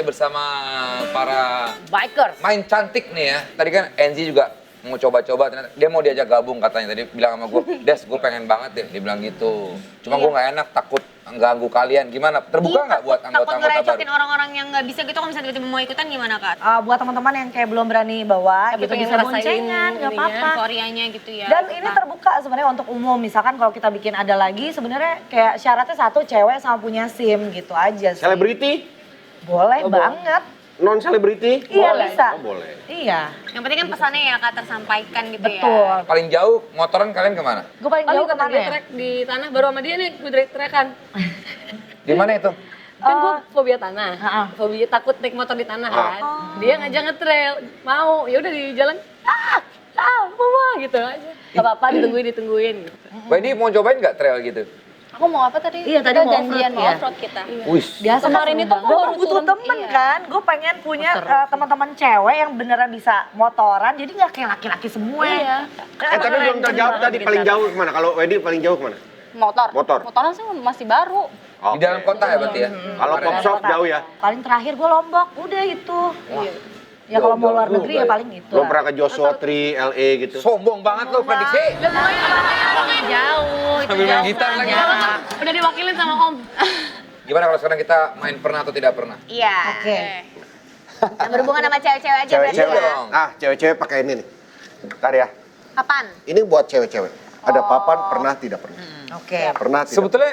nih bersama para Bikers. main cantik nih ya. Tadi kan Enzi juga mau coba-coba, ternyata dia mau diajak gabung katanya. Tadi bilang sama gue, Des, gue pengen banget deh. Dia bilang gitu. Cuma gue nggak enak, takut ganggu kalian. Gimana? Terbuka nggak buat Takut anggota-anggota ngerecokin baru? orang-orang yang nggak bisa gitu, kalau misalnya tiba-tiba mau ikutan gimana, Kak? Buat teman-teman yang kayak belum berani bawa, Tapi gitu pengen bisa ngerasain boncengan, nggak ininya, apa-apa. Euforianya gitu ya. Dan ini terbuka sebenarnya untuk umum. Misalkan kalau kita bikin ada lagi, sebenarnya kayak syaratnya satu cewek sama punya SIM gitu aja sih. Selebriti? Boleh banget. Non selebriti? Iya Boleh. bisa. Oh, boleh. Iya. Yang penting kan pesannya ya, Kak, tersampaikan gitu ya. Betul. Paling jauh motoran kalian kemana? Gue paling Paling jauh kata kemana dia ya? trek di tanah, baru sama dia nih gue trek-trekan. Di mana itu? Kan gue fobia tanah, Heeh. fobia takut naik motor di tanah kan. Dia ngajak nge-trail, mau, ya udah di jalan, mama gitu aja. Gak apa-apa, ditungguin gitu. Wendy mau cobain nggak trail gitu? Aku mau apa tadi? Iya, tadi Kita mau janjian off-road, mau ya. off-road kita. Wih, Biasa Kemarin itu gue baru butuh turun, temen iya. kan. Gue pengen punya teman-teman cewek yang beneran bisa motoran. Jadi nggak kayak laki-laki semua. Iya. Tapi belum terjawab tadi paling jauh kemana? Kalau Wendy paling jauh kemana? Motor. Motor. Motoran sih masih baru. di dalam kota ya berarti ya? Kalau pop shop jauh ya? Paling terakhir gue Lombok, udah itu. Ya kalau mau luar negeri ya paling itu. Belum pernah ke Joshua Tree, LA gitu? Sombong banget lo prediksi. Jauh, itu Sambil main jauh gitar lagi. banget. Udah diwakilin sama Om. Gimana kalau sekarang kita main pernah atau tidak pernah? Iya. Oke. Yang berhubungan sama cewek-cewek aja berarti Cewek-cewek. ya. dong. Ah, cewek-cewek pakai ini nih. Ntar ya. Kapan? Ini buat cewek-cewek. Ada papan pernah tidak pernah. Oke. Pernah tidak. Sebetulnya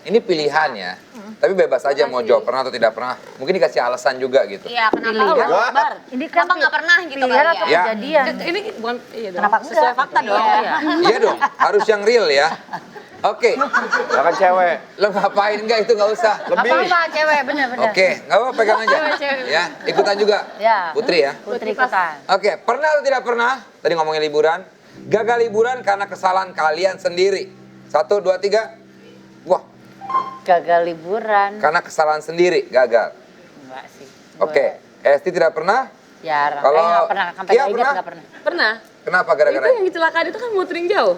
ini pilihan ya. Tapi bebas aja mau jawab pernah atau tidak pernah. Mungkin dikasih alasan juga gitu. Iya, kenapa? Pilihan. Enggak. Bar. Ini kan Kenapa nggak pernah gitu pilihan kali atau ya? Ya. kejadian? Ini bukan, iya dong. Kenapa Sesuai enggak? fakta dong. Iya. Iya dong, harus yang real ya. Oke, Ya kan cewek. lo ngapain enggak itu nggak usah. Lebih. Apa cewek bener-bener. Oke, nggak apa pegang aja. Ya, ikutan juga. Ya. Putri ya. Putri ikutan. Oke, pernah atau tidak pernah? Tadi ngomongin liburan. Gagal liburan karena kesalahan kalian sendiri. 1, 2, 3. Wah, Gagal liburan. karena kesalahan sendiri gagal. Enggak sih. Oke, Esti tidak pernah? Jarang. Kalau- Nggak pernah. Sampai Iya, Aida pernah. nggak pernah. Pernah. Kenapa Itu gara-gara? yang kecelakaan itu kan muterin jauh.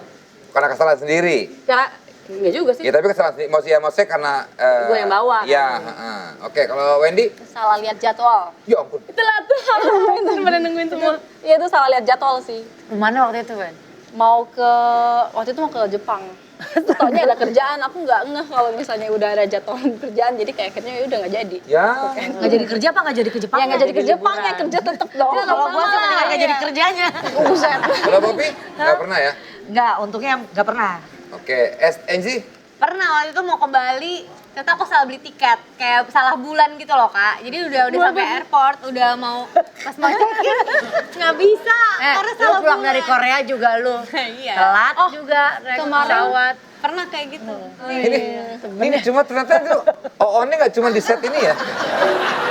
Karena kesalahan sendiri. Cara, enggak juga sih. Ya tapi kesalahan sendiri. Maksudnya karena... Gua yang bawa, kan. Ya, Oke, kalau Wendy? Salah lihat jadwal. Ya ampun. Itulah tuh, itu pada nungguin semua. Iya itu salah lihat jadwal sih. Kemana waktu itu, Ben? Waktu itu mau ke Jepang. Terus taunya ada kerjaan, aku nggak ngeh kalau misalnya udah ada jadwal kerjaan, jadi kayak akhirnya ya udah nggak jadi. Ya. Nggak jadi kerja apa nggak jadi ke Jepang? Ya nggak jadi ke Jepang, ya kerja tetep dong. Kalau gue sih mendingan nggak jadi kerjanya. Buset. Kalau Popi? Nggak pernah ya? Nggak, untungnya nggak pernah. Oke, Enzi? Pernah waktu itu mau ke Bali, ternyata aku salah beli tiket, kayak salah bulan gitu loh, Kak. Jadi udah sampai airport, udah mau pas mau check-in nggak bisa karena Lu salah pulang bulan. dari Korea juga lu. Iya. Telat juga naik kemarin. pesawat. Pernah kayak gitu. Ini cuma ternyata itu OO-nya nggak cuma di set ini ya.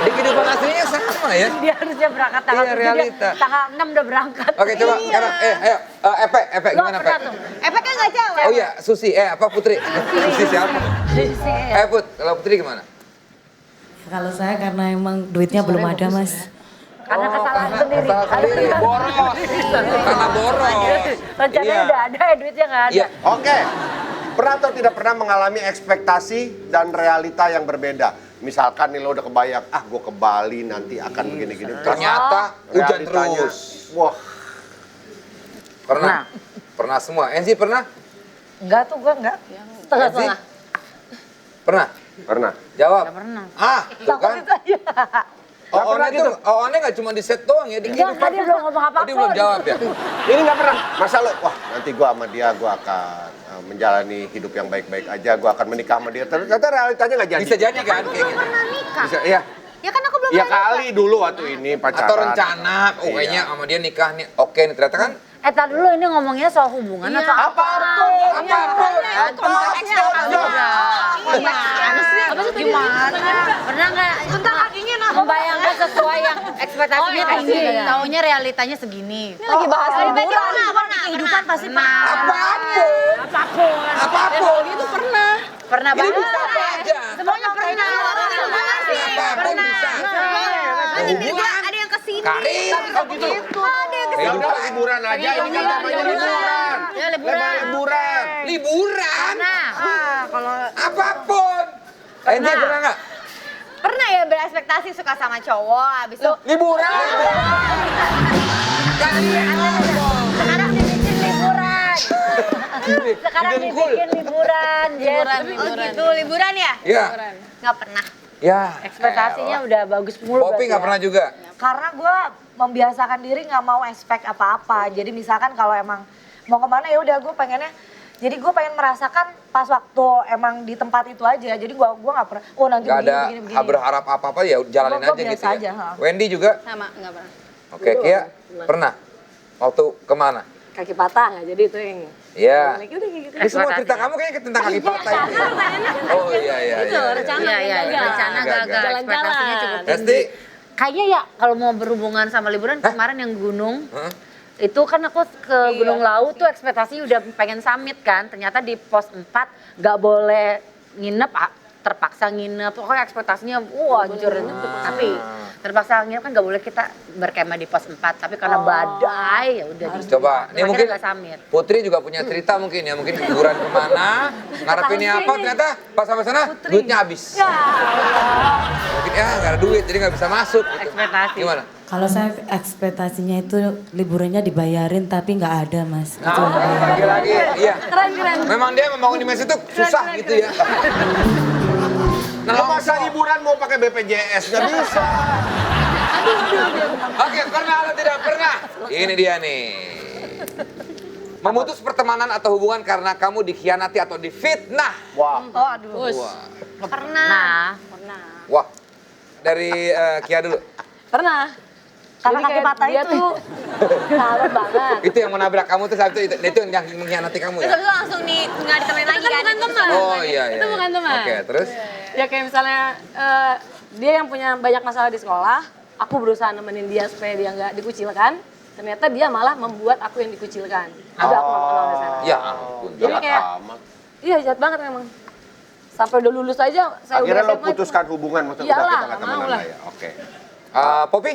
Di kehidupan aslinya sama ya. Dia harusnya berangkat tanggal Iya, 7, realita. dia tanggal 6 udah berangkat. Oke, coba sekarang ayo Epe Lo gimana pernah Epe? tuh? Efeknya nggak cewek. Oh iya, Susi, apa Putri? Susi siapa? Put, kalau Putri gimana? Kalau saya karena emang duitnya belum ada, Mas. Karena kesalahan sendiri. Kesalahan sendiri, boros. Karena boros. Rencananya Iya. udah ada, duitnya nggak ada. Iya. Oke. Pernah atau tidak pernah mengalami ekspektasi dan realita yang berbeda? Misalkan nih lo udah kebayang, gue ke Bali nanti akan begini-gini. Ternyata hujan Realitanya, terus. Wah, Pernah? Pernah semua. Enzi pernah? Enggak tuh, gue enggak. Enzi? Pernah? pernah. Jawab. Tuh kan? Nggak pernah OO-nya tuh, OO-nya nggak cuma di set doang ya, di Enggak, kehidupan. dia belum ngomong apa-apa. Oh, dia belum jawab ya? Ini nggak pernah. Masa lo, wah nanti gue sama dia, gue akan menjalani hidup yang baik-baik aja, gue akan menikah sama dia. Ternyata realitanya nggak jadi. Bisa jadi kan kayak gitu. Pernah nikah. Bisa, iya. Ya kan aku belum Ya pernah nikah. kali dulu waktu ini pacaran. Atau rencana, kayaknya Iya. sama dia nikah nih. Oke nih, ternyata kan Tar dulu ini ngomongnya soal hubungan atau apa? Pernah nggak? Bentar kakinya nah. Membayangkan sesuai yang ekspektasinya kayak gini. Taunya realitanya segini. Ini lagi bahas liburan. Pernah. Kehidupan pasti pernah. apapun. Itu pernah. Pernah Ini banget. bisa apa aja. Semuanya pernah. Apapun bisa. Nanti juga ada yang kesini. Karir. Ada yang kesini. Ya udah liburan aja, ini kan namanya liburan. Ya liburan. Liburan. Liburan. Kalau Apapun. Enzi pernah nggak? Pernah ya berekspektasi suka sama cowok, abis itu Liburan. Sekarang dibikin liburan. Sekarang dibikin liburan. oh gitu, liburan ya? Iya. Nggak pernah. Ya. Ekspektasinya udah bagus mulu. Popi berarti nggak ya. pernah juga. Karena gue membiasakan diri nggak mau expect apa-apa. Jadi misalkan kalau emang mau kemana ya udah gue pengennya. Jadi gue pengen merasakan pas waktu emang di tempat itu aja. Jadi gue nggak pernah. Oh nanti Nggak ada begini. berharap apa-apa ya jalanin Gua aja biasa gitu ya. aja, ha. Wendy juga. Sama, nggak pernah. Oke, Kia pernah. Waktu kemana? Kaki patah nggak jadi itu yang Iya. udah kayak gitu. Ini semua cerita kamu kayaknya tentang kaki patah ini. Oh iya iya iya. rencana rencana gagal. Ekspektasinya cukup tinggi. Esti, Kayaknya ya kalau mau berhubungan sama liburan kemarin yang gunung. Hah? Itu kan aku ke Gunung Lawu tuh ekspektasi udah pengen summit kan. Ternyata di pos 4 nggak boleh nginep, terpaksa nginep. Pokoknya ekspektasinya wah anjir. Tapi terpaksa nginep kan nggak boleh kita berkemah di pos 4. Tapi karena badai ya udah di coba. Ini Akhirnya mungkin nggak summit. Putri juga punya cerita mungkin ya. Mungkin liburan kemana, ngarepinnya apa, ternyata pas sampai sana duitnya habis. Mungkin ya nggak ada duit jadi nggak bisa masuk. Gitu. Ekspektasi. Gimana? Kalau saya ekspektasinya itu liburannya dibayarin tapi nggak ada mas. Itu yang Nah, bayar. lagi-lagi, iya. Keren. Memang dia membangun image itu susah gitu ya. Nah, masa liburan mau pakai BPJS? Nggak bisa. Oke, pernah atau tidak pernah? Ini dia nih. Memutus pertemanan atau hubungan karena kamu dikhianati atau difitnah. Wah, Pernah. Wah, dari Kia dulu. Pernah. Karena Jadi kaki kayak patah dia itu. tuh sahabat banget. Itu yang menabrak kamu tuh saat itu yang mengkhianati kamu Terus ya? habis itu langsung nggak ditemenin lagi kan? bukan teman. Oh iya iya. Itu bukan teman. Oke, terus? Ya kayak misalnya dia yang punya banyak masalah di sekolah, aku berusaha nemenin dia supaya dia nggak dikucilkan. Ternyata dia malah membuat aku yang dikucilkan. Udah aku nggak kenal di sana. Ya ampun. Jadi jahat kayak, amat. iya jahat banget memang. Sampai udah lulus aja, saya Akhirnya udah lo SMA, putuskan hubungan, maksudnya Iyalah, udah kita nggak nggak temenan mau lah lah. ya. Oke. Popi,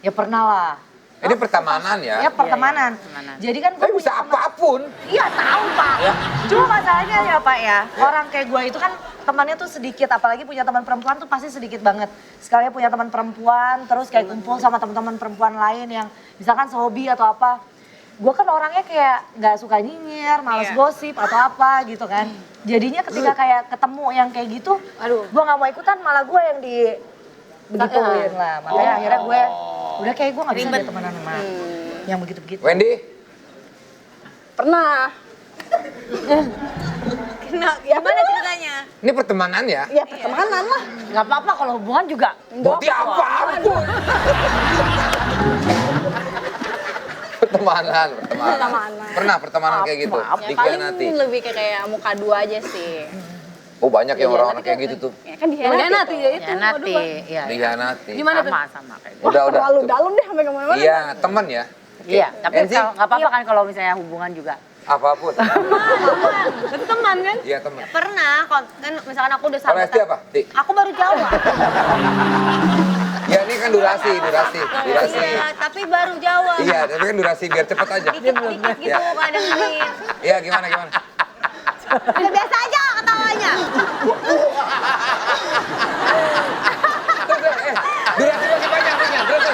Ya pernah lah. ini pertemanan ya? Ya pertemanan. Jadi kan gue Tapi bisa apapun. Iya tahu Pak. Cuma masalahnya ya Pak ya, orang kayak gue itu kan temannya tuh sedikit, apalagi punya teman perempuan tuh pasti sedikit banget. Sekalian punya teman perempuan, terus kayak kumpul sama teman-teman perempuan lain yang misalkan sehobi atau apa. Gue kan orangnya kayak nggak suka nyinyir, males gosip atau apa gitu kan. Jadinya ketika kayak ketemu yang kayak gitu, Aduh. gue nggak mau ikutan, malah gue yang di begituin lah. Makanya akhirnya gue udah kayak gue nggak bisa deh temenan sama yang begitu-begitu. Wendy, Pernah. Gimana ceritanya? ini pertemanan ya? Ya pertemanan lah. Nggak apa-apa kalau hubungan juga. Bukti apapun. Pertemanan. Pernah pertemanan kayak gitu? Ya paling Dikhianati. lebih kayak muka dua aja sih. Oh banyak ya orang-orang kayak gitu tuh. Ya kan Dikhianati ya itu. Nanti, iya. Dikhianati. Gimana tuh? Sama kayak Udah. Terlalu dalam deh sampai kemana-mana. Iya, teman ya. Iya, tapi Enzi? nggak apa-apa kan kalau misalnya hubungan juga. Apapun. Itu teman kan? Iya teman. Pernah, kan misalkan aku udah Kalau Esti apa? Ti? Aku baru jawab. Ya ini kan durasi. Iya, tapi baru jawab. Iya, tapi kan durasi biar cepet aja. Dikit-dikit gitu Ya. kan dengerin. Iya gimana? Udah biasa aja ketawanya. Durasi masih panjang, terus.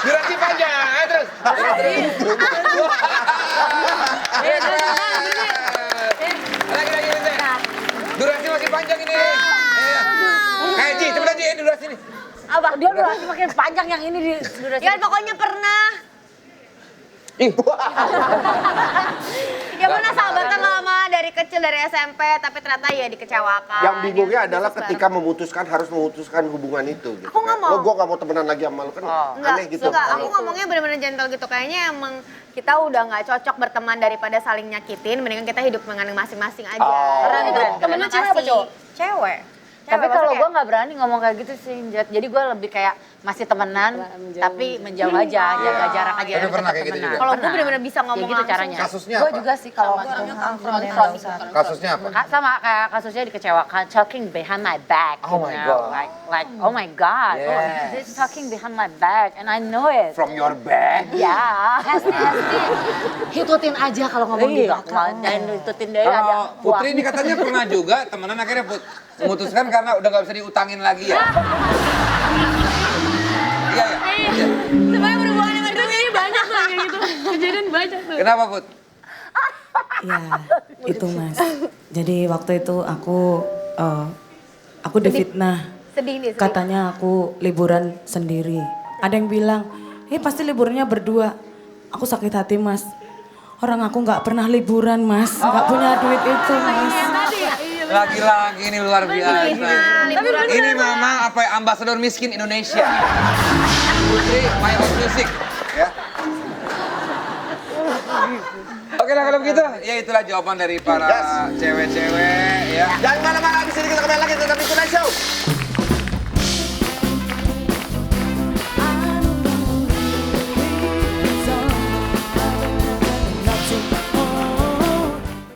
Durasi panjang, terus. Lagi, Bente. Durasi masih panjang ini. Ji, cepetan Ji, durasi ini. Apa? Dia durasi makin panjang yang ini di durasi. Ya pokoknya pernah. Ih, Ya mana sahabatan lama dari kecil dari SMP tapi ternyata ya dikecewakan. Yang bingungnya Ya, adalah putus ketika harus memutuskan hubungan itu. Gitu, Aku nggak mau. Lo gue nggak mau temenan lagi sama lo kan aneh gitu. Enggak, aku ngomongnya bener-bener gentle gitu. Kayaknya emang kita udah nggak cocok berteman daripada saling nyakitin. Mendingan kita hidup dengan masing-masing aja. Keren, keren. Temennya cewek apa cowok? Cewek. Tapi Cewek, kalau maksudnya gue nggak berani ngomong kayak gitu sih, Jat. Jadi gue lebih kayak masih temenan, tapi menjauh aja, jaga jarak aja. Tapi pernah kayak gitu juga? Kalau gue bener-bener bisa ngomong ya gitu langsung. caranya. Kasusnya Gue apa? juga sih kalau Kasusnya apa? sama kayak kasusnya dikecewakan, talking behind my back. Oh you my know, God. like oh my god, Yes. this is talking behind my back, and I know it. From your back. Ya, hitutin aja kalau ngomong gitu. Iya, Dan hitutin deh aja. Kalau Putri ini katanya pernah juga temenan akhirnya Memutuskan karena udah nggak bisa diutangin lagi ya. Iya ya. Iya. Semuanya berhubungan sama duit. Ini banyak tuh kayak gitu. Kejadian banyak tuh. Kenapa Put? Ya, itu Mas. Jadi waktu itu aku difitnah. Sedih nih, sedih. Katanya aku liburan sendiri. Ada yang bilang, pasti liburnya berdua. Aku sakit hati Mas. Orang aku nggak pernah liburan Mas, nggak punya duit itu Mas. Lagi-lagi ini luar biasa. Ini memang apa ya, ambasador miskin Indonesia. Putri My Own Music ya. Oke lah kalau begitu, ya itulah jawaban dari para cewek-cewek ya. Jangan kemana-mana, abis ini kita kembali lagi tetap di Tonight Show.